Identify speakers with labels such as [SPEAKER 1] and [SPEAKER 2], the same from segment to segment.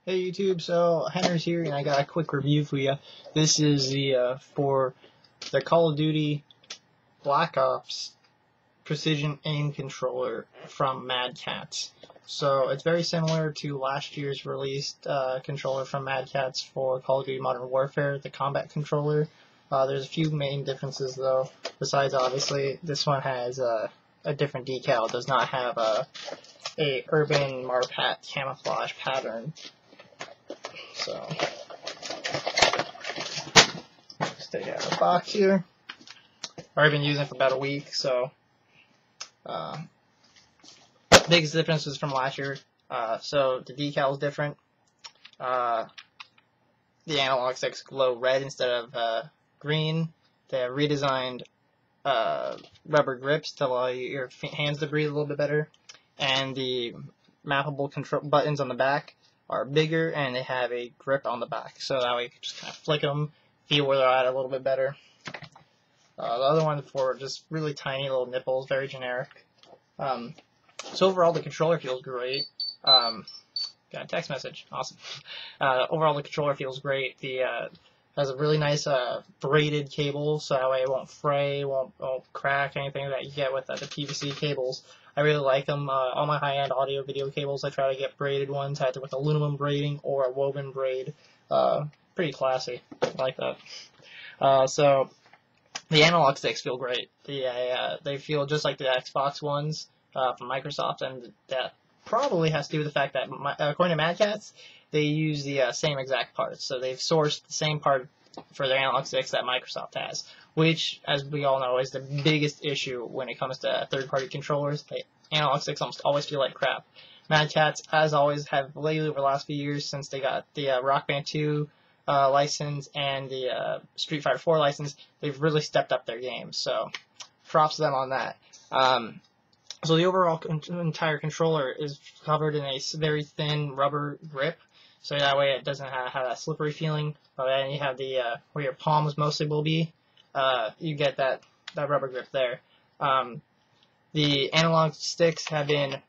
[SPEAKER 1] Hey YouTube, so Henry's here and I got a quick review for you. This is the for the Call of Duty Black Ops Precision Aim Controller from Catz. So it's very similar to last year's released controller from Catz for Call of Duty Modern Warfare, the combat controller. There's a few main differences though, besides obviously this one has a different decal. It does not have a urban Marpat camouflage pattern. So, just take it out of the box here. I've already been using it for about a week, so biggest differences from last year. So the decal is different. The analog sticks glow red instead of green. They have redesigned rubber grips to allow your hands to breathe a little bit better, and the mappable control buttons on the back are bigger and they have a grip on the back, so that way you can just kind of flick them, feel where they're at a little bit better. The other one for just really tiny little nipples, very generic. So overall the controller feels great. Got a text message, awesome. Overall the controller feels great. Has a really nice braided cable, so that way it won't fray, won't crack, anything that you get with the PVC cables. I really like them. All my high-end audio video cables, I try to get braided ones, either with aluminum braiding or a woven braid. Pretty classy. I like that. So the analog sticks feel great. They feel just like the Xbox ones from Microsoft, and that probably has to do with the fact that, according to Catz, they use the same exact parts. So they've sourced the same part for their analog sticks that Microsoft has, which, as we all know, is the biggest issue when it comes to third-party controllers. The analog sticks almost always feel like crap. Catz, as always, have lately over the last few years, since they got the Rock Band 2 license and the Street Fighter 4 license, they've really stepped up their game. So props to them on that. So the overall entire controller is covered in a very thin rubber grip, so that way it doesn't have that slippery feeling. But then you have the where your palms mostly will be, you get that rubber grip there. The analog sticks have been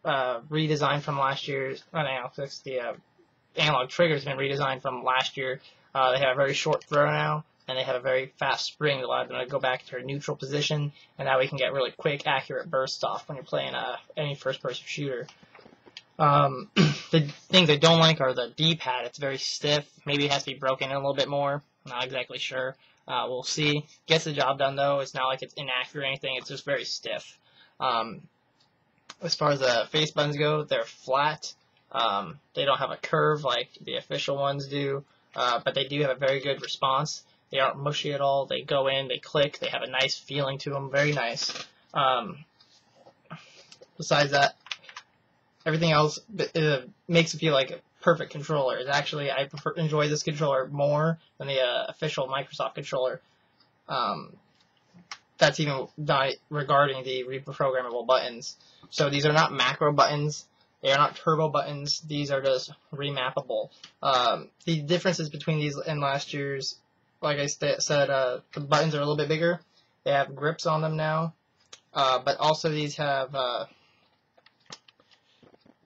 [SPEAKER 1] redesigned from last year's. Not analog sticks. The analog triggers have been redesigned from last year. They have a very short throw now, and they have a very fast spring that allows them to go back to a neutral position, and that way you can get really quick, accurate bursts off when you're playing any first-person shooter. The things I don't like are the D-pad. It's very stiff. Maybe it has to be broken in a little bit more. Not exactly sure. We'll see. Gets the job done, though. It's not like it's inaccurate or anything. It's just very stiff. As far as the face buttons go, they're flat. They don't have a curve like the official ones do, but they do have a very good response. They aren't mushy at all. They go in, they click, they have a nice feeling to them. Very nice. Besides that, everything else makes it feel like a perfect controller. It's actually, I enjoy this controller more than the official Microsoft controller. That's even not regarding the reprogrammable buttons. So these are not macro buttons. They are not turbo buttons. These are just remappable. The differences between these and last year's, like I said, the buttons are a little bit bigger. They have grips on them now. But also these have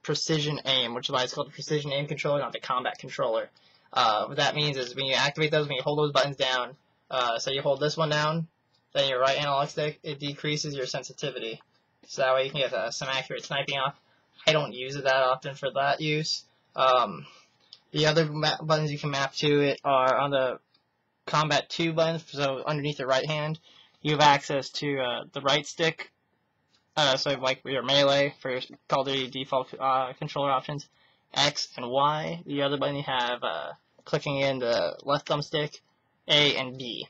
[SPEAKER 1] precision aim, which is why it's called the precision aim controller, not the combat controller. What that means is when you activate those, when you hold those buttons down, so you hold this one down, then your right analog stick, it decreases your sensitivity. So that way you can get some accurate sniping off. I don't use it that often for that use. The other buttons you can map to it are on the Combat 2 buttons, so underneath the right hand, you have access to the right stick, so like your melee for your Call of Duty default controller options, X and Y. The other button you have clicking in the left thumbstick, A and B.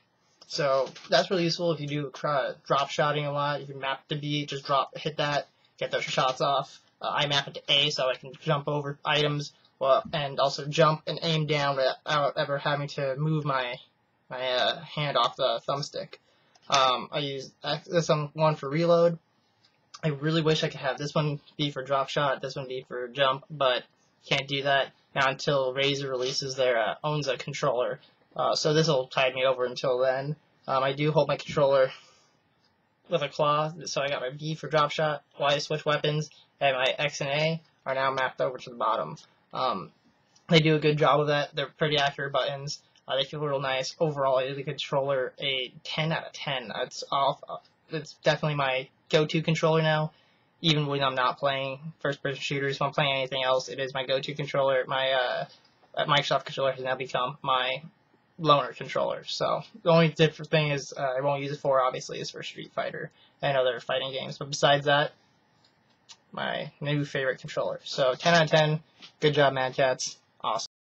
[SPEAKER 1] So that's really useful if you do drop shotting a lot. You can map to B, just hit that, get those shots off. I map it to A so I can jump over items, and also jump and aim down without ever having to move my hand off the thumbstick. I use this one for reload. I really wish I could have this one be for drop shot, this one be for jump, but can't do that now until Razer releases their Onza controller. So this will tide me over until then. I do hold my controller with a claw, so I got my B for drop shot, Y to switch weapons, and my X and A are now mapped over to the bottom. They do a good job of that. They're pretty accurate buttons. They feel real nice. Overall, the controller, a 10 out of 10. It's definitely my go-to controller now. Even when I'm not playing first-person shooters, if I'm playing anything else, it is my go-to controller. My Microsoft controller has now become my loaner controller. So the only different thing is I won't use it for, obviously, is for Street Fighter and other fighting games. But besides that, my new favorite controller. So 10 out of 10. Good job, Mad Catz.